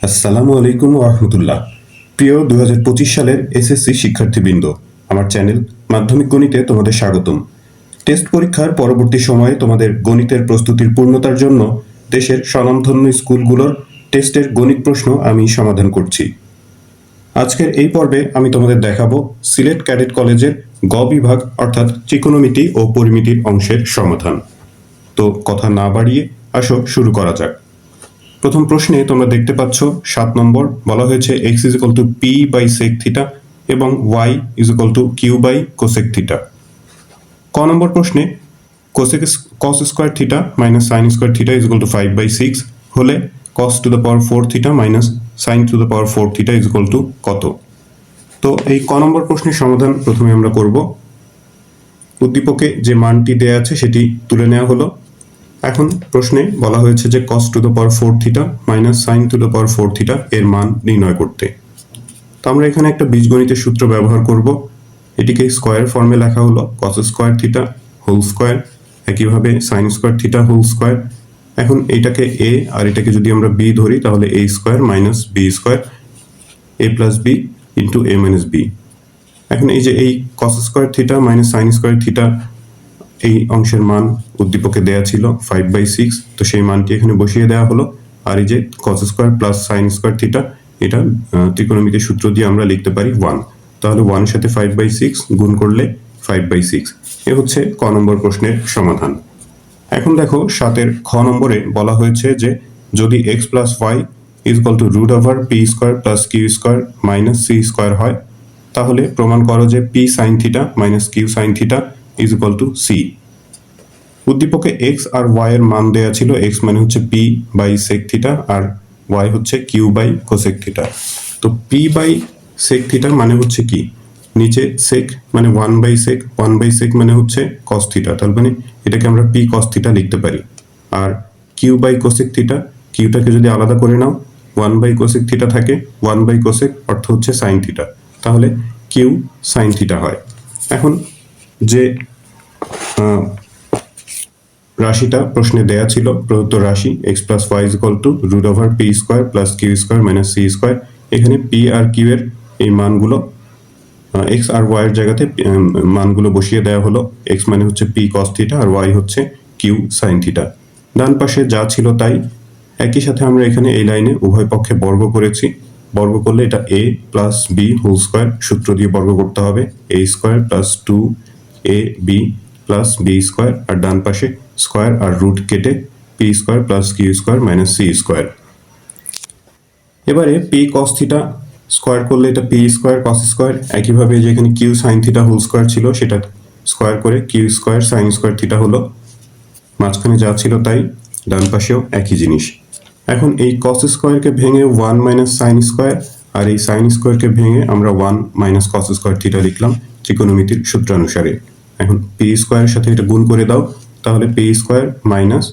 আসসালামু আলাইকুম রহমতুল্লাহ। প্রিয় 2025 সালের এসএসসি শিক্ষার্থীবৃন্দ, আমার চ্যানেল মাধ্যমিক গণিতে তোমাদের স্বাগতম। টেস্ট পরীক্ষার পরবর্তী সময়ে তোমাদের গণিতের প্রস্তুতির পূর্ণতার জন্য দেশের স্বনামধন্য স্কুলগুলোর টেস্টের গণিত প্রশ্ন আমি সমাধান করছি। আজকের এই পর্বে আমি তোমাদের দেখাবো সিলেট ক্যাডেট কলেজের গ বিভাগ অর্থাৎ ত্রিকোণমিতি ও পরিমিতির অংশের সমাধান। তো কথা না বাড়িয়ে আসো শুরু করা যাক। প্রথম প্রশ্নে তোমরা দেখতে পাচ্ছ 7 নম্বর বলা হয়েছে x is equal to P by sec theta এবং y is equal to Q by cosec theta. ক নম্বর প্রশ্নে cos square theta minus sine square theta is equal to 5/6 হলে cos to the power 4 theta minus sine to the power 4 theta is equal to কত? তো এই ক নম্বর প্রশ্নের সমাধান প্রথমে আমরা করব। উদ্দীপকে যে মানটি দেয়া আছে সেটি তুলে নেওয়া হলো। এখন প্রশ্নে বলা হয়েছে যে cos to the power 4 theta minus sine to the power 4 theta এর মান নির্ণয় করতে। তো আমরা এখানে একটা বীজগণিতের সূত্র ব্যবহার করব। এটিকে স্কয়ার ফর্মে লেখা হলো cos square theta whole square, একইভাবে sine square theta whole square. এখন এইটাকে a আর এটাকে যদি আমরা b ধরি তাহলে a square minus b square a plus b into a minus b। এখন এই যে এই cos square theta minus sign square theta এই অংশের মান উদ্দীপকে দেয়া ছিল 5/6, তো সেই মানটি এখানে বসিয়ে দেওয়া হলো। আর এই যে cos square plus sign square theta এটা ত্রিকোণমিতির সূত্র দিয়ে আমরা লিখতে পারি 1। তাহলে 1 এর সাথে 5/6 গুণ করলে 5/6। এ হচ্ছে ক নম্বর প্রশ্নের সমাধান। এখন দেখো 7-এর খ নম্বরে বলা হয়েছে যে যদি x plus y is equal to root over P square plus Q square minus C square হয়, তাহলে প্রমাণ করো যে P sine theta minus Q sine theta is equal to C. উদ্দীপকে x আর y এর মান দেয়া ছিল, x মানে হচ্ছে p বাই সেক থিটা আর y হচ্ছে q বাই কোসেক থিটা। তো p বাই সেক থিটা মানে হচ্ছে কি, নিচে সেক মানে 1/sec মানে হচ্ছে cos থিটা, তার মানে এটাকে আমরা p cos থিটা লিখতে পারি। আর q বাই কোসেক থিটা, কিউটাকে যদি আলাদা করে নাও 1/cosec থিটা থাকে, 1/cosec অর্থ হচ্ছে সাইন থিটা, তাহলে q সাইন থিটা হয়। এখন যে রাশিটা প্রশ্নে দেয়া ছিল, প্রদত্ত রাশি x plus Y is equal to root over P square plus Q square minus C square. এখানে পি আর কিউ এর এই মানগুলো এক্স আর ওয়াই এর জায়গাতে মানগুলো বসিয়ে দেওয়া হলো। এক্স মানে হচ্ছে পি কস থিটা আর ওয়াই হচ্ছে কিউ সাইন থিটা। ডান পাশে যা ছিল তাই। একই সাথে আমরা এখানে এই লাইনে উভয় পক্ষে বর্গ করেছি। বর্গ করলে এটা a plus b whole square, সূত্র দিয়ে বর্গ করতে হবে a square plus 2ab plus b square, আর ডান পাশে স্কোয়ার আর রুট কেটে p square plus Q square minus C square. এবারে পি কস থিটা স্কোয়ার করলে এটা পি স্কোয়ার কস স্কোয়ার, একইভাবে যেখানে q sine theta whole square ছিল সেটা স্কোয়ার করে q square sine square theta হলো। মাঝখানে যা ছিল তাই, ডান পাশেও একই জিনিস। এখন এই কস স্কোয়ারকে ভেঙে 1 মাইনাস সাইন স্কোয়ার আর এই সাইন স্কোয়ারকে ভেঙে আমরা 1 মাইনাস কস স্কোয়ার থিটা লিখলাম ত্রিকোণমিতির সূত্রানুসারে। এখন পি স্কোয়ারের সাথে এটা গুণ করে দাও, তাহলে p square minus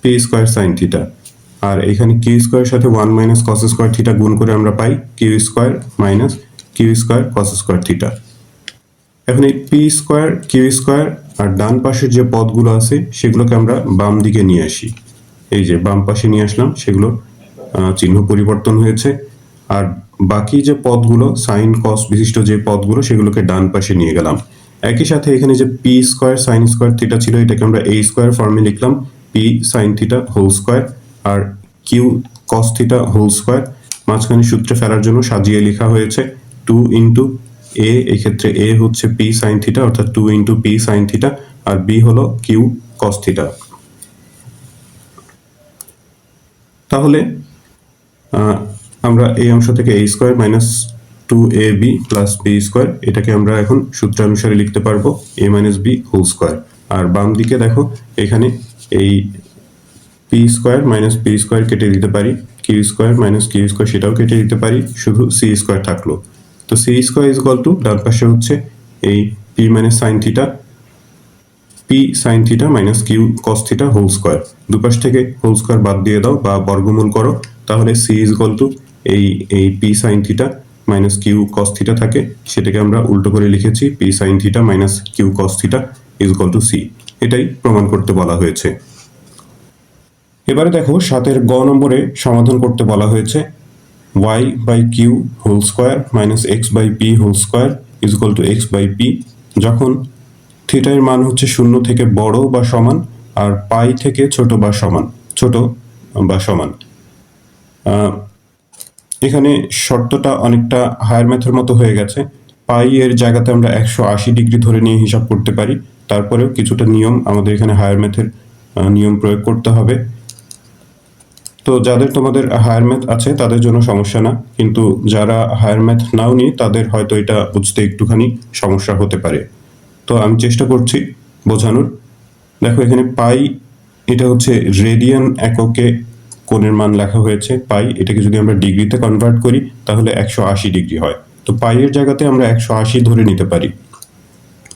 p square sine theta, আর এখানে কিউ স্কোয়ারের সাথে 1 মাইনাস কস স্কোয়ার থিটা গুণ করে আমরা পাই q square minus q square cos square theta. এখন এই পি স্কোয়ার কিউ স্কোয়ার আর ডান পাশের যে পদগুলো আছে সেগুলোকে আমরা বাম দিকে নিয়ে আসি। এই যে বাম পাশে নিয়ে আসলাম, সেগুলো চিহ্ন পরিবর্তন হয়েছে। আর বাকি যে পদগুলো সাইন কস বিশিষ্ট যে পদগুলো সেগুলোকে ডান পাশে নিয়ে গেলাম। একই সাথে এখানে যে p square sine square theta ছিল এটাকে আমরা a স্কোয়ার ফর্মে লিখলাম p sine theta whole square আর q cos theta whole square. মাঝখানে সূত্রে ফেলার জন্য সাজিয়ে লেখা হয়েছে 2 ইন্টু a, এক্ষেত্রে a হচ্ছে পি সাইন থিটা অর্থাৎ 2 ইন্টু পি সাইন থিটা আর b হলো কিউ কস থিটা। তাহলে আমরা এই অংশ থেকে a square minus 2ab plus b square এটাকে আমরা এখন সূত্রানুসারে লিখতে পারবো a minus b whole square. আর বাম দিকে দেখো এখানে এই p square minus p square কেটে দিতে পারি, q square minus q square সেটাও কেটে দিতে পারি, শুধু সি স্কোয়ার থাকলো। তো c square is equal to ডান পাশে হচ্ছে এই p minus sine theta, p sine theta minus Q cos theta whole square. দুপাশ থেকে হোল স্কোয়ার বাদ দিয়ে দাও বা বর্গমূল করো, তাহলে সি ইজ ইকুয়াল টু এই P sine theta minus Q cos theta থাকে, সেটাকে আমরা উল্টো করে লিখেছি P sine theta minus Q cos theta is equal to C. এটাই প্রমাণ করতে বলা হয়েছে। এবারে দেখো 7-এর গ নম্বরে সমাধান করতে বলা হয়েছে। Y by Q whole square minus X by P whole square is equal to X by P, যখন থিটা এর মান হচ্ছে 0 থেকে বড় বা সমান আর পাই থেকে ছোট বা সমান। এখানে শর্তটা অনেকটা হায়ার ম্যাথের মতো হয়ে গেছে। পাই এর জায়গাতে আমরা 180 ডিগ্রি ধরে নিয়ে হিসাব করতে পারি, তারপরেও কিছুটা নিয়ম আমাদের এখানে হায়ার ম্যাথের নিয়ম প্রয়োগ করতে হবে। তো যাদের তোমাদের হায়ার ম্যাথ আছে তাদের জন্য সমস্যা না, কিন্তু যারা হায়ার ম্যাথ নাও নি তাদের হয়তো এটা বুঝতে একটুখানি সমস্যা হতে পারে। তো আমি চেষ্টা করছি বোঝানোর। দেখো এখানে পাই এটা হচ্ছে রেডিয়ান এককে কোণের মান লেখা হয়েছে পাই, এটাকে যদি আমরা ডিগ্রিতে কনভার্ট করি তাহলে 180 ডিগ্রি হয়। তো পাই এর জায়গাতে আমরা 180 ধরে নিতে পারি,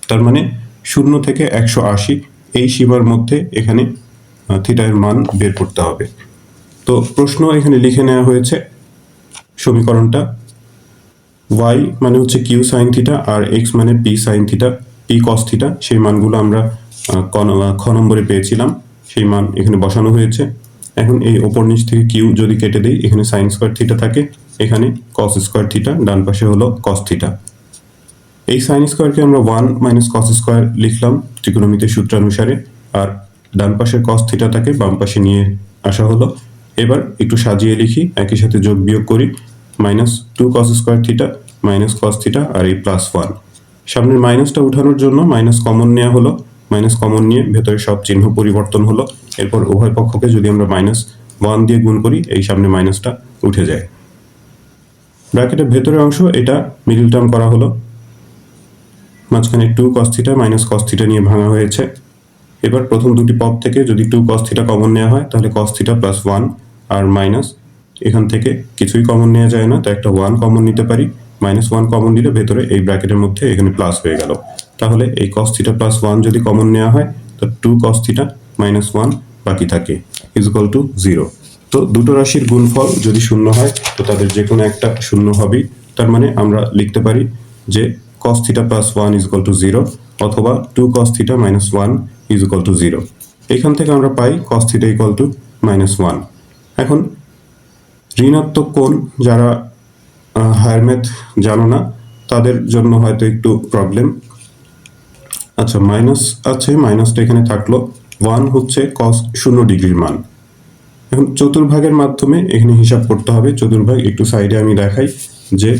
তার মানে 0 থেকে 180 এই সীমার মধ্যে এখানে থিটা এর মান বের করতে হবে। তো প্রশ্ন এখানে লিখে নেওয়া হয়েছে সমীকরণটা, y মানে হচ্ছে কিউ সাইন থিটা আর x মানে P sine theta, P cos theta, সেই মানগুলো আমরা খ নম্বরে পেয়েছিলাম, সেই মান এখানে বসানো হয়েছে। এখন এই ওপর নিচ থেকে কিউ যদি কেটে দেই, এখানে সাইন স্কোয়ার থিটা থাকে, এখানে কস স্কোয়ার থিটা, ডান পাশে হলো কস থিটা। এই সাইন স্কোয়ারকে আমরা 1 মাইনাস কস স্কোয়ার লিখলাম ত্রিকোণমিতির সূত্রানুসারে, আর ডান পাশের কস থিটাটাকে বাম পাশে নিয়ে আসা হলো। এবার একটু সাজিয়ে লিখি, একই সাথে যোগ বিয়োগ করি, minus 2 cos square theta minus cos theta আর এই প্লাস 1। সামনের মাইনাসটা উঠানোর জন্য মাইনাস কমন নেওয়া হলো, মাইনাস কমন নিয়ে ভেতরে সব চিহ্ন পরিবর্তন হলো। এরপর উভয় পক্ষকে যদি আমরা -1 দিয়ে গুণ করি, এই সামনে মাইনাসটা উঠে যায়। ব্র্যাকেটের ভেতরের অংশ এটা মিডল টার্ম করা হলো, মাঝখানে 2 cos theta minus cos theta নিয়ে ভাঙা হয়েছে। এবার প্রথম দুটি পদ থেকে যদি 2 cos থিটা কমন নেওয়া হয় তাহলে cos থিটা প্লাস 1 আর মাইনাস, এখান থেকে কিছুই কমন নেওয়া যায় না, তো একটা 1 কমন নিতে পারি, -1 কমন নিলে ভেতরে এই ব্র্যাকেটের মধ্যে এখানে প্লাস হয়ে গেল। তাহলে এই cos থিটা প্লাস 1 যদি কমন নেওয়া হয় তো 2 cos থিটা মাইনাস 1 বাকি থাকে ইজ ইকুয়াল টু 0। তো দুটো রাশির গুণফল যদি শূন্য হয় তো তাদের যে কোনো একটা শূন্য হবেই, তার মানে আমরা লিখতে পারি যে cos theta plus 1 is equal two 0 অথবা 2 cos theta minus 1 is equal two 0। এখান থেকে আমরা পাই cos থিটা ইকুয়াল টু -1। এখন ঋণাত্মক কোণ যারা হায়ার ম্যাথ জানো না তাদের জন্য হয়তো একটু প্রবলেম। আচ্ছা, মাইনাস আছে, মাইনাসটা এখানে থাকলো, 1 হচ্ছে cos 0 ডিগ্রির মান। এখন চতুর্ভাগের মাধ্যমে এখানে হিসাব করতে হবে। চতুর্ভাগ একটু সাইডে আমি দেখাই, যে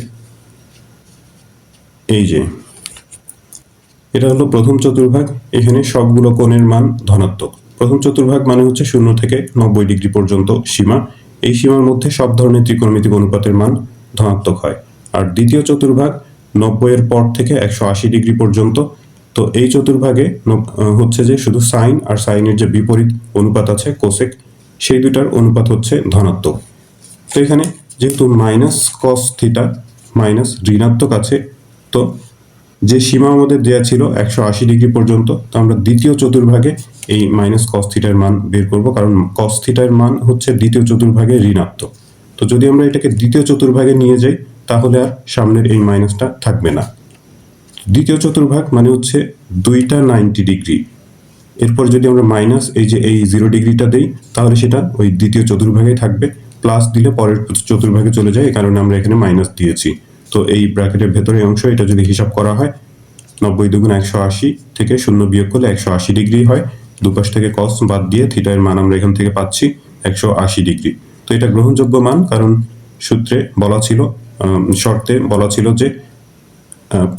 এই যে এটা হলো প্রথম চতুর্ভাগ, এখানে সবগুলো কোণের মান ধনাত্মক। প্রথম চতুর্ভাগ মানে হচ্ছে 0 থেকে 90 ডিগ্রি পর্যন্ত সীমা, এই সীমার মধ্যে সব ধরনের ত্রিকোণমিতিক অনুপাতের মান ধনাত্মক হয়। আর দ্বিতীয় চতুর্ভাগ 90 এর পর থেকে 180 ডিগ্রি পর্যন্ত, তো এই চতুর্ভাগে হচ্ছে যে শুধু সাইন আর সাইনের যে বিপরীত অনুপাত আছে কোসেক, সেই দুটার অনুপাত হচ্ছে ধনাত্মক। তো এখানে যেহেতু মাইনাস কস থিটা মাইনাস ঋণাত্মক আছে, তো যে সীমা আমাদের দেওয়া ছিল 180 ডিগ্রি পর্যন্ত, তো আমরা দ্বিতীয় চতুর্ভাগে এই মাইনাস কস থিটার মান বের করব, কারণ কস থিটার মান হচ্ছে দ্বিতীয় চতুর্ভাগে ঋণাত্মক। তো যদি আমরা এটাকে দ্বিতীয় চতুর্ভাগে নিয়ে যাই তাহলে আর সামনের এই মাইনাসটা থাকবে না। দ্বিতীয় চতুর্ভাগ মানে হচ্ছে দুইটা 90 ডিগ্রি, এরপর যদি আমরা মাইনাস এই 0 ডিগ্রিটা দেই তাহলে সেটা ওই দ্বিতীয় চতুর্ভাগে থাকবে, প্লাস দিলে পরের চতুর্ভাগে চলে যায়, এই কারণে আমরা এখানে মাইনাস দিয়েছি। তো এই ব্র্যাকেটের ভেতরে অংশ এটা যদি হিসাব করা হয়, 90 দুগুণ 180 থেকে 0 বিয়োগ করলে 180 ডিগ্রি হয়। দুপাশ থেকে কস বাদ দিয়ে থিটা এর মান আমরা এখান থেকে পাচ্ছি 180 ডিগ্রি। তো এটা গ্রহণযোগ্য মান, কারণ সূত্রে বলা ছিল, শর্তে বলা ছিল যে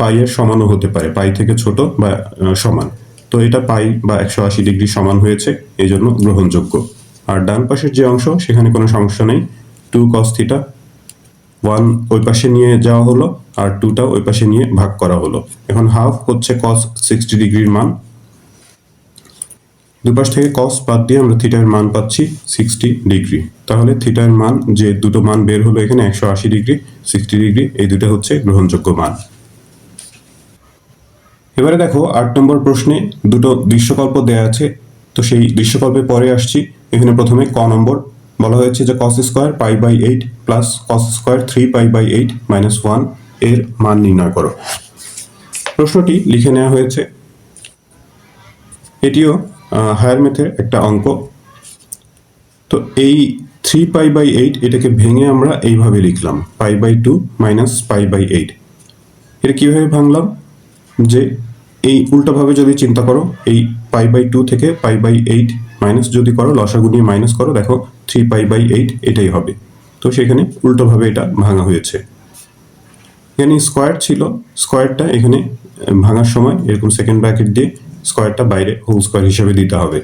পাই এর সমানও হতে পারে, পাই থেকে ছোট বা সমান। তো এটা পাই বা 180 ডিগ্রি সমান হয়েছে, এই জন্য গ্রহণযোগ্য। আর ডান পাশের যে অংশ সেখানে কোনো সমস্যা নেই, 2 cos থিটা 1 ওই পাশে নিয়ে যাওয়া হলো আর 2টা ওই পাশে নিয়ে ভাগ করা হলো। এখন হাফ হচ্ছে cos 60 ডিগ্রির মান, দুপাশ থেকে cos বাদ দিয়ে আমরা থিটার মান পাচ্ছি 60 ডিগ্রি। তাহলে থিটার মান যে দুটো মান বের হলো এখানে 180 ডিগ্রি 60 ডিগ্রি, এই দুটো হচ্ছে গ্রহণযোগ্য মান। এবারে দেখো 8 নম্বর প্রশ্নে দুটো দৃশ্যকল্প দেয়া আছে, তো সেই দৃশ্যকল্পে পরে আসছি। এখানে প্রথমে ক নম্বর বলা হয়েছে যে cos square pi by 8 plus cos square 3 pi by 8 minus 1 এর মান নির্ণয় করো। প্রশ্নটি লিখে নেওয়া হয়েছে, এটিও হায়ার ম্যাথের একটা অঙ্ক। তো এই 3π/8 এটাকে ভেঙে আমরা এইভাবে লিখলাম π/2 মাইনাস π/8। এটা কিভাবে ভাঙলাম, যে এই উল্টাভাবে যদি চিন্তা করো, এই π/2 থেকে π/8 মাইনাস যদি করো, লসাগু নিয়ে মাইনাস করো, দেখো 3π/8 এটাই হবে। তো সেখানে উল্টোভাবে এটা ভাঙা হয়েছে। এখানে স্কোয়ার ছিল, স্কোয়ারটা এখানে ভাঙার সময় এরকম সেকেন্ড ব্র্যাকেট দিয়ে স্কোয়ারটা বাইরে হোল স্কোয়ার হিসেবে দিতে হবে।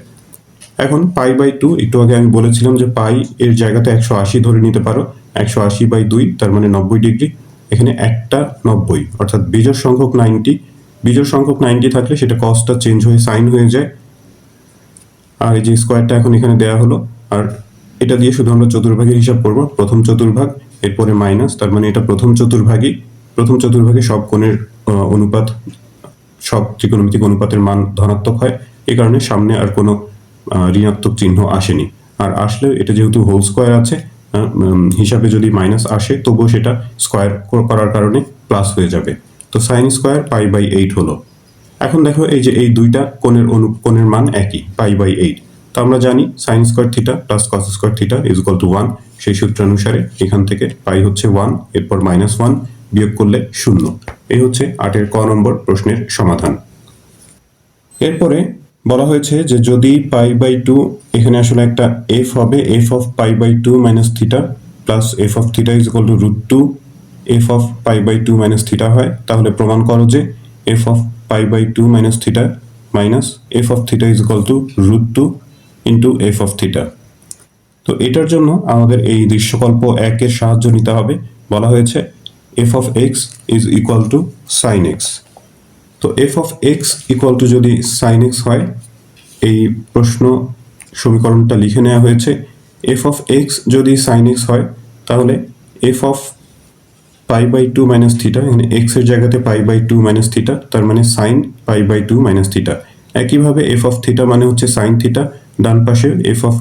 এখন π/2, একটু আগে আমি বলেছিলাম যে পাই এর জায়গাতে 180 ধরে নিতে পারো, 180/2 তার মানে 90 ডিগ্রি। এখানে একটা 90, অর্থাৎ বিজোড় সংখ্যক 90। বিজোড় সংখ্যক 90 থাকলে সেটা কসটা চেঞ্জ হয়ে সাইন হয়ে যায়। আর এই যে স্কোয়ারটা এখন এখানে দেয়া হলো, আর এটা দিয়ে শুধু আমরা চতুর্ভাগের হিসাব করব। প্রথম চতুর্ভাগ, এরপরে মাইনাস, তার মানে এটা প্রথম চতুর্ভাগই। প্রথম চতুর্ভাগে সব কোণের অনুপাত, সব ত্রিকোণমিতিক অনুপাতের মান ধনাত্মক হয়, এই কারণে সামনে আর কোনো ঋণাত্মক চিহ্ন আসেনি। আর আসলেও এটা যেহেতু হোল স্কোয়ার আছে, হিসাবে যদি মাইনাস আসে তবুও সেটা স্কোয়ার করার কারণে প্লাস হয়ে যাবে। তো সাইন স্কোয়ার π/8 হলো। এখন দেখো এই যে এই দুইটা কোণের মান একই, π/8। তো আমরা জানি sign square theta plus cos square theta is equal two 1। সেই সূত্রানুসারে এখান থেকে পাই হচ্ছে 1, এরপর -1 বিয়োগ করলে 0। এই হচ্ছে 8-এর ক নম্বর প্রশ্নের সমাধান। এরপরে বলা হয়েছে যে যদি π/2, এখানে আসলে একটা f হবে, f of π/2 minus theta plus f of theta is equal to √2 f of π/2 minus theta হয়, তাহলে প্রমাণ করো যে f of π/2 minus theta minus f of theta is equal to √2 into f of theta. তো এটার জন্য আমাদের এই দৃশ্যকল্প 1 এর সাহায্য নিতে হবে। বলা হয়েছে f of x is equal to sine X. তো f of x equal to যদি সাইন এক্স হয়, এই প্রশ্ন সমীকরণটা লিখে নেওয়া হয়েছে। f অফ x যদি সাইন এক্স হয়, তাহলে f অফ π/2 মাইনাস থিটা, এখানে x এর জায়গাতে π/2 মাইনাস থিটা, তার মানে সাইন π/2 মাইনাস থিটা। একইভাবে f অফ থিটা মানে হচ্ছে সাইন থিটা, ডান পাশে f অফ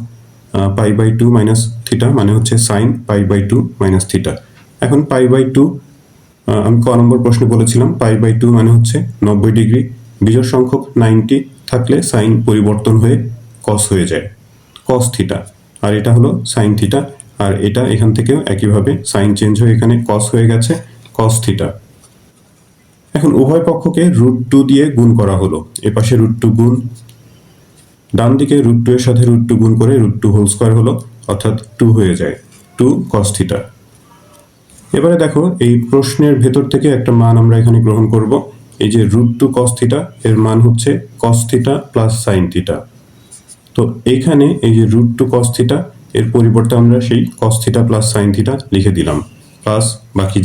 π/2 মাইনাস থিটা মানে হচ্ছে সাইন π/2 মাইনাস থিটা। এখন π/2, আমি ক নম্বর প্রশ্নে বলেছিলাম π/2 মানে হচ্ছে 90 ডিগ্রি। বিজোড় সংখ্যক 90 থাকলে সাইন পরিবর্তন হয়ে কস হয়ে যায়, কস থিটা। আর এটা হলো সাইন থিটা, আর এটা এখান থেকেও একইভাবে সাইন চেঞ্জ হয়ে এখানে কস হয়ে গেছে, কস থিটা। এখন উভয় পক্ষকে √2 দিয়ে গুণ করা হলো। এপাশে √2 গুণ, ডান দিকে √2 এর সাথে √2 গুণ করে √2 হোল স্কোয়ার হলো, অর্থাৎ 2 হয়ে যায়, 2 কস থিটা। এবারে দেখো এই প্রশ্নের ভেতর থেকে একটা মান আমরা এখানে গ্রহণ করব। এই যে √2 cos থিটা, এর মান হচ্ছে cos theta plus sin theta. তো এইখানে এই যে √2 cos থিটা, এর পরিবর্তে আমরা সেই cos theta plus sin theta লিখে দিলাম, প্লাস বাকি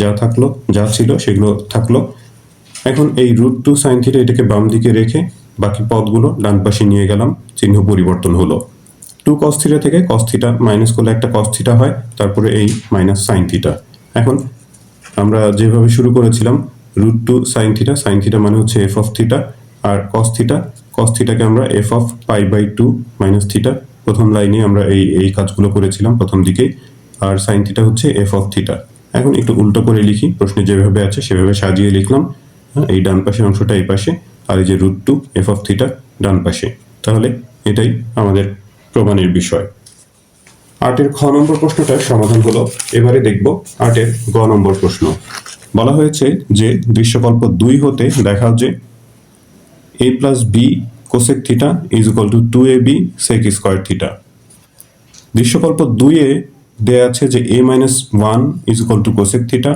যা ছিল সেগুলো থাকলো। এখন এই √2 sin থিটা এটাকে বাম দিকে রেখে বাকি পদগুলো ডান পাশে নিয়ে গেলাম, চিহ্ন পরিবর্তন হলো। 2 cos থিটা থেকে cos থিটা মাইনাস করলে একটা cos থিটা হয়, তারপরে এই মাইনাস sin থিটা। এখন আমরা যেভাবে শুরু করেছিলাম, √2 sin থিটা মানে হচ্ছে f অফ থিটা, আর cos থিটাকে আমরা f অফ π/2 মাইনাস থিটা, প্রথম লাইনে আমরা এই কাজগুলো করেছিলাম প্রথম দিকে, আর sin থিটা হচ্ছে f অফ থিটা। এখন একটু উল্টো করে লিখি, প্রশ্নে যেভাবে আছে সেভাবে সাজিয়ে লিখলাম। এই ডান পাশের অংশটা এই পাশে, আর এই যে √2 f অফ থিটা ডান পাশে। তাহলে এটাই আমাদের প্রমাণের বিষয়। 8-এর খ নম্বর প্রশ্নটার সমাধান হলো। এবারে দেখব 8-এর গ নম্বর প্রশ্ন। বলা হয়েছে যে দৃশ্যকল্প 2 হতে দেখাও যে a plus b cosec theta is equal to 2ab sec square theta. দৃশ্যকল্প 2 এ দেয়া আছে যে a minus 1 is equal to cosec theta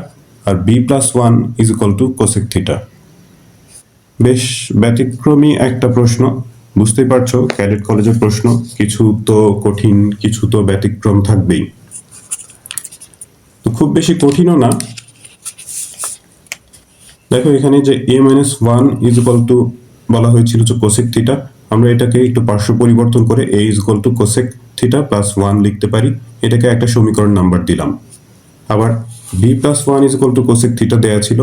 আর b plus 1 is equal to cosec theta. বেশ ব্যতিক্রমী একটা প্রশ্ন, বুঝতেই পারছো ক্যাডেট কলেজের প্রশ্ন, কিছু তো কঠিন কিছু তো ব্যতিক্রম থাকবেই। তো খুব বেশি কঠিনও না। দেখো এখানে যে a minus 1 is equal two বলা হয়েছিল যে কোসেক থিটা, আমরা এটাকে একটু পার্শ্ব পরিবর্তন করে a is equal to cosec theta plus 1 লিখতে পারি, এটাকে একটা সমীকরণ নাম্বার দিলাম। আবার b plus 1 is equal to cosec theta দেয়া ছিল,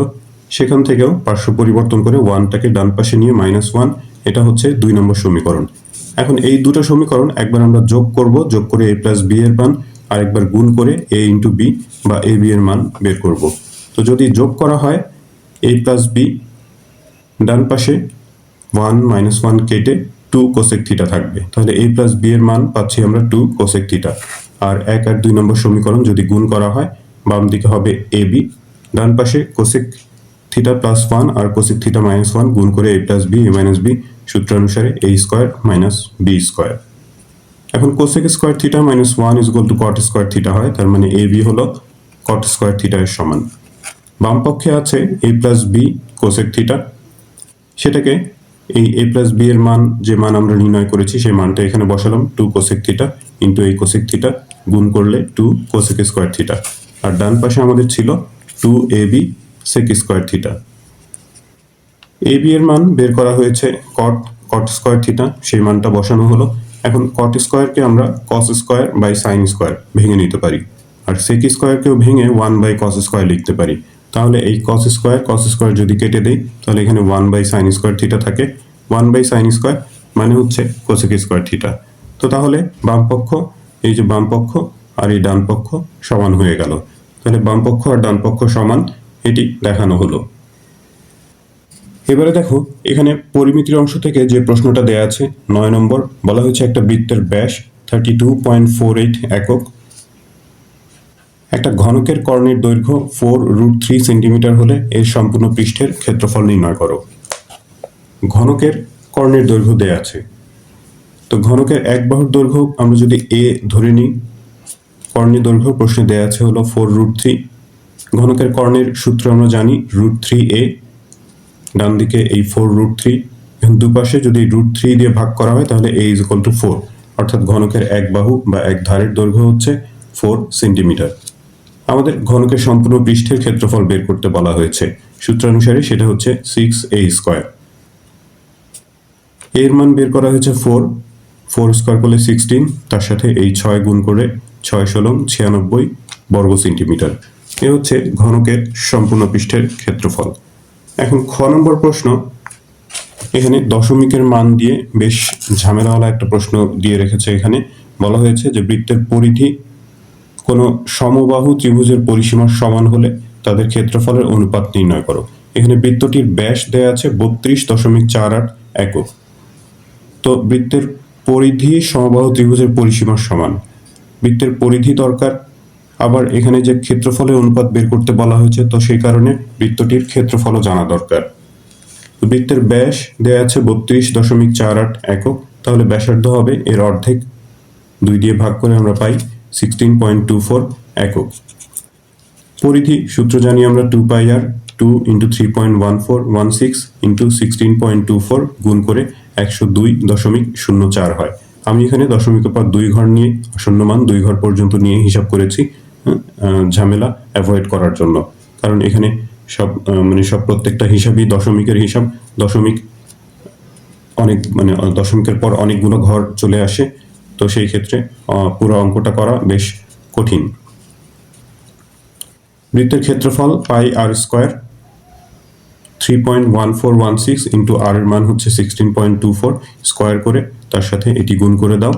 সেখান থেকেও পার্শ্ব পরিবর্তন করে 1টাকে ডান পাশে নিয়ে -1, এটা হচ্ছে 2 নম্বর সমীকরণ। এখন এই দুটো সমীকরণ একবার আমরা যোগ করে a প্লাস b এর মান, আর একবার গুণ করে a ইন্টু b বা a b এর মান বের করব। তো যদি যোগ করা হয় a প্লাস b, ডান পাশে 1 -1 কেটে 2 কোসেক থিটা থাকবে, তাহলে a প্লাস b এর মান পাচ্ছি আমরা 2 কোসেক থিটা। আর 1 আর 2 নম্বর সমীকরণ যদি গুণ করা হয় বাম দিকে হবে ab, ডান পাশে কোসেক থিটা প্লাস 1 আর কোসেক থিটা মাইনাস 1 গুণ করে a plus b a minus b সূত্র অনুসারে a square minus b square. এখন cosec square theta minus 1 is equal to cot square theta হয়, তার মানে ab হলো কট স্কয়ার থিটা এর সমান। বাম পক্ষে আছে a plus b cosec theta, সেটাকে এই a প্লাস b এর মান যে মান আমরা নির্ণয় করেছি সেই মানটা এখানে বসালাম 2 কোসেক থিটা ইন্টু এই কোসেক থিটা গুণ করলে 2 কোসেক স্কয়ার থিটা, আর ডান পাশে আমাদের ছিল 2ab সেক স্কয়ার থিটা। ab এর মান বের করা হয়েছে কট স্কয়ার থিটা, সেই মানটা বসানো হলো। এখন কট স্কয়ারকে আমরা cos square by sine square ভেঙে নিতে পারি, আর সেক স্কয়ারকেও ভেঙে 1 বাই কস স্কয়ার লিখতে পারি। তাহলে এই কস স্কয়ার যদি কেটে দেই তাহলে এখানে 1 বাই সাইন স্কয়ার থিটা থাকে। 1 বাই সাইন স্কয়ার মানে হচ্ছে কোসেক স্কয়ার থিটা। তো তাহলে বাম পক্ষ, এই যে বাম পক্ষ আর এই ডান পক্ষ সমান হয়ে গেল। তাহলে বাম পক্ষ আর ডান পক্ষ সমান, এটি দেখানো হলো। এবারে দেখো এখানে পরিমিতির অংশ থেকে যে প্রশ্নটা দেয়া আছে 9 নম্বর, বলা হয়েছে একটা বৃত্তের ব্যাস 32.48 একক, একটা ঘনকের কর্ণের দৈর্ঘ্য 4√3 সেন্টিমিটার হলে এর সম্পূর্ণ পৃষ্ঠের ক্ষেত্রফল নির্ণয় করো। ঘনকের কর্ণের দৈর্ঘ্য দেয়া আছে, তো ঘনকের এক বাহুর দৈর্ঘ্য আমরা যদি a ধরে নিই, কর্ণের দৈর্ঘ্য প্রশ্নে দেয়া আছে হলো 4√3। ঘনকের কর্ণের সূত্র আমরা জানি √3a, ডান দিকে এই 4√3, এখন দুপাশে যদি √3 দিয়ে ভাগ করা হয় তাহলে a ইজ ইকুয়াল টু 4, অর্থাৎ ঘনকের এক বাহু বা এক ধারের দৈর্ঘ্য হচ্ছে 4 সেন্টিমিটার। আমাদের ঘনকের সম্পূর্ণ পৃষ্ঠের ক্ষেত্রফল বের করতে বলা হয়েছে, সূত্রানুসারে সেটা হচ্ছে 6a স্কয়ার। এর মান বের করা হয়েছে 4 স্কয়ার করলে 16, তার সাথে এই 6 গুণ করে 6 ষোলং 96 বর্গ সেন্টিমিটার। এ হচ্ছে ঘনকের সম্পূর্ণ পৃষ্ঠের ক্ষেত্রফল। এখন খ নম্বর প্রশ্ন, এখানে দশমিকের মান দিয়ে বেশ ঝামেলাওয়ালা একটা প্রশ্ন দিয়ে রেখেছে। এখানে বলা হয়েছে যে বৃত্তের পরিধি কোনো সমবাহু ত্রিভুজের পরিসীমার সমান হলে তাদের ক্ষেত্রফলের অনুপাত নির্ণয় করো। এখানে বৃত্তটির ব্যাস দেয়া আছে 32.48 একক। তো বৃত্তের পরিধি সমবাহু ত্রিভুজের পরিসীমার সমান, বৃত্তের পরিধি দরকার, আবার এখানে যে ক্ষেত্রফলের অনুপাত বের করতে বলা হয়েছে, তো সেই কারণে বৃত্তটির ক্ষেত্রফলও জানা দরকার। বৃত্তের ব্যাস দেয়া আছে 32.48 একক, তাহলে ব্যাসার্ধ হবে এর অর্ধেক, 2 দিয়ে ভাগ করে আমরা পাই 16.24 একক। পরিধি সূত্র জানি আমরা 2 পাই আর 2 ইন্টু 3.1416 ইন্টু 16.24 গুণ করে 102.04 হয়। আমি এখানে দশমিকের পর 2 ঘর নিয়ে আসন্ন মান 2 ঘর পর্যন্ত নিয়ে হিসাব করেছি, ঝামেলা অ্যাভয়েড করার জন্য, কারণ এখানে সব প্রত্যেকটা হিসাবই দশমিকের হিসাব, দশমিক অনেক দশমিকের পর অনেকগুলো ঘর চলে আসে, তো সেই ক্ষেত্রে পুরো অঙ্কটা করা বেশ কঠিন। বৃত্তের ক্ষেত্রফল পাই আর স্কয়ার, 3.1416 ইন্টু আর এর মান হচ্ছে 16.24 স্কয়ার করে তার সাথে এটি গুণ করে দাও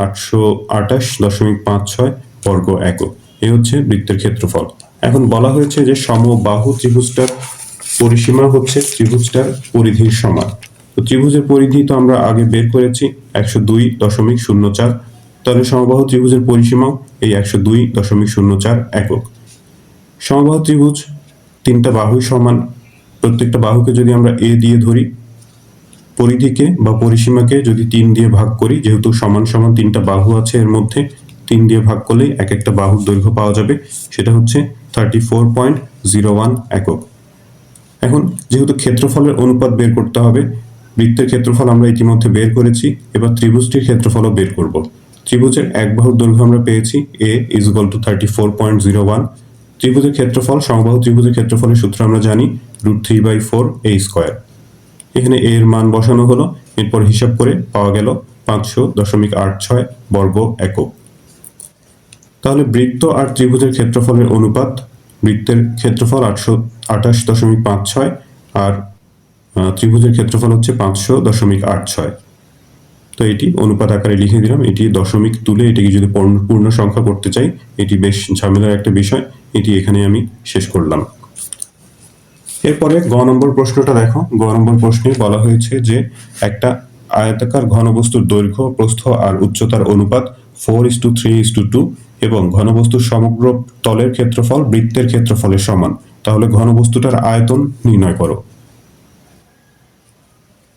828.56 বর্গ একক। এই হচ্ছে বৃত্তের ক্ষেত্রফল। এখন বলা হয়েছে যে সমবাহু ত্রিভুজটার পরিসীমা হচ্ছে ত্রিভুজটার পরিধির সমান। তো ত্রিভুজের পরিধি তো আমরা আগে বের করেছি 102.04, তাহলে সমবাহু ত্রিভুজের পরিসীমাও এই 102.04 একক। সমবাহু ত্রিভুজ তিনটা বাহুই সমান, প্রত্যেকটা বাহুকে যদি আমরা a দিয়ে ধরি, পরিধিকে বা পরিসীমাকে যদি 3 দিয়ে ভাগ করি, যেহেতু সমান সমান তিনটা বাহু আছে এর মধ্যে, 3 দিয়ে ভাগ করলেই এক একটা বাহুর দৈর্ঘ্য পাওয়া যাবে, সেটা হচ্ছে 34.01 একক। এখন যেহেতু ক্ষেত্রফলের অনুপাত বের করতে হবে, বৃত্তের ক্ষেত্রফল আমরা ইতিমধ্যে বের করেছি, এবার ত্রিভুজটির ক্ষেত্রফলও বের করব। ত্রিভুজের এক বাহুর দৈর্ঘ্য আমরা পেয়েছি a ইজ ইকুয়াল টু 34.01। ত্রিভুজের ক্ষেত্রফল, সমবাহু ত্রিভুজের ক্ষেত্রফলের সূত্র আমরা জানি √3/4 a স্কয়ার। এখানে a এর মান বসানো হলো, এরপর হিসাব করে পাওয়া গেল 500.86 বর্গ একক। তাহলে বৃত্ত আর ত্রিভুজের ক্ষেত্রফলের অনুপাত, বৃত্তের ক্ষেত্রফল 828.56 আর ত্রিভুজের ক্ষেত্রফল হচ্ছে 500.86। তো এটি অনুপাত আকারে লিখে দিলাম। এটি দশমিক তুলে এটিকে যদি পূর্ণ সংখ্যা করতে চাই, এটি বেশ ঝামেলার একটা বিষয়, এটি এখানে আমি শেষ করলাম। এরপরে গ নম্বর প্রশ্নটা দেখো। গ নম্বর প্রশ্নে বলা হয়েছে যে একটা আয়তাকার ঘনবস্তুর দৈর্ঘ্য, প্রস্থ আর উচ্চতার অনুপাত 4:3:2 এবং ঘনবস্তুর সমগ্র তলের ক্ষেত্রফল বৃত্তের ক্ষেত্রফলের সমান। তাহলে ঘনবস্তুটার আয়তন নির্ণয় করো।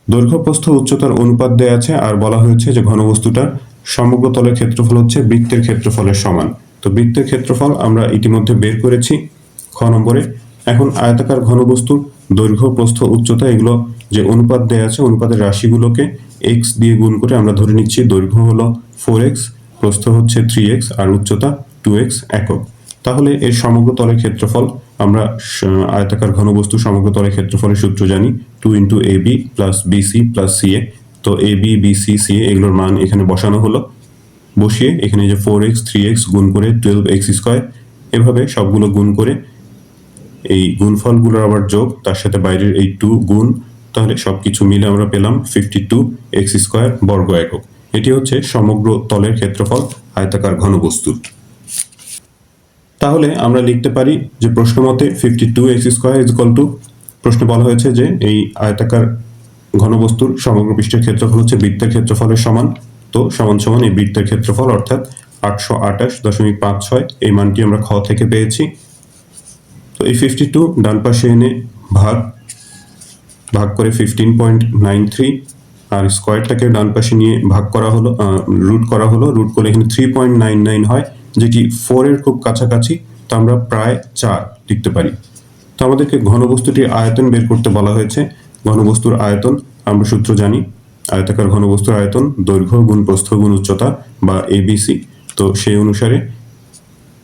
দৈর্ঘ্য প্রস্থ উচ্চতার অনুপাত দেয়া আছে আর বলা হয়েছে যে ঘনবস্তুটার সমগ্র তলের ক্ষেত্রফল হচ্ছে বৃত্তের ক্ষেত্রফলের সমান। তো বৃত্তের ক্ষেত্রফল আমরা ইতিমধ্যে বের করেছি খ নম্বরে। এখন আয়তাকার ঘনবস্তুর দৈর্ঘ্য প্রস্থ উচ্চতা এগুলো যে অনুপাত দেয়া আছে, অনুপাতের রাশিগুলোকে x দিয়ে গুণ করে আমরা ধরে নিচ্ছি দৈর্ঘ্য হলো 4x, প্রস্থ হচ্ছে 3x আর উচ্চতা 2x একক। তাহলে এর সমগ্র তলের ক্ষেত্রফল আমরা আয়তাকার ঘনবস্তু সমগ্র তলের ক্ষেত্রফলের সূত্র জানি 2 × AB + BC + CA। তো AB BC CA এগুলোর মান এখানে বসানো হলো। বসিয়ে এখানে যে 4x 3x গুণ করে 12x², এভাবে সবগুলো গুণ করে এই গুণফলগুলোর আবার যোগ, তার সাথে বাইরের এই 2 গুণ, তাহলে সবকিছু মিলে আমরা পেলাম 52x² বর্গ একক। এটি হচ্ছে সমগ্র তলের ক্ষেত্রফল আয়তাকার ঘনবস্তুর। তাহলে আমরা লিখতে পারি যে প্রশ্ন মতে 52x², প্রশ্নে বলা হয়েছে যে এই আয়তাকার ঘনবস্তুর সমগ্র পৃষ্ঠের ক্ষেত্রফল হচ্ছে বৃত্তের ক্ষেত্রফলের সমান। তো সমান সমান এই বৃত্তের ক্ষেত্রফল অর্থাৎ 828.56 এই মানটি আমরা খ থেকে পেয়েছি। তো এই 52 ডান পাশে এনে ভাগ করে 15.93 আর স্কোয়ারটাকে ডান পাশে নিয়ে ভাগ করা হলো, রুট করা হলো। রুট করলে এখানে 3.99 হয়, যেটি 4 এর খুব কাছাকাছি। তো আমরা প্রায় 4 লিখতে পারি। তো আমাদেরকে ঘনবস্তুটির আয়তন বের করতে বলা হয়েছে। ঘনবস্তুর আয়তন আমরা সূত্র জানি, আয়তাকার ঘনবস্তুর আয়তন দৈর্ঘ্য গুণ প্রস্থ গুণ উচ্চতা বা ABC। তো সেই অনুসারে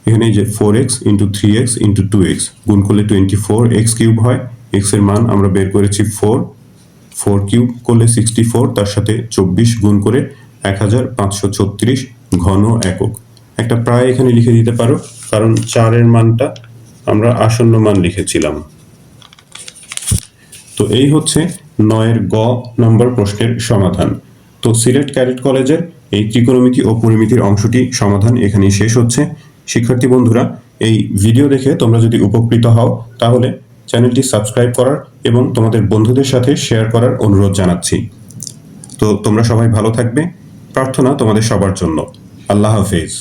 এখানে যে 4x × 3x × 2x গুণ করলে 24x³ হয়। x এর মান আমরা বের করেছি 4 কিউব করলে 64, তার সাথে 24 গুণ করে 1536 ঘন একক। একটা প্রায় এখানে লিখে দিতে পারো, কারণ 4 এর মানটা আমরা আসন্ন মান লিখেছিলাম। তো এই হচ্ছে 9 গ নম্বর প্রশ্নের সমাধান। তো সিলেট ক্যাডেট কলেজের এই ত্রিকোণমিতি ও পরিমিতির অংশটি সমাধান এখানেই শেষ হচ্ছে। শিক্ষার্থী বন্ধুরা, এই ভিডিও দেখে তোমরা যদি উপকৃত হও তাহলে চ্যানেলটি সাবস্ক্রাইব করার এবং তোমাদের বন্ধুদের সাথে শেয়ার করার অনুরোধ জানাচ্ছি। তো তোমরা সবাই ভালো থাকবে, প্রার্থনা তোমাদের সবার জন্য। আল্লাহ হাফেজ।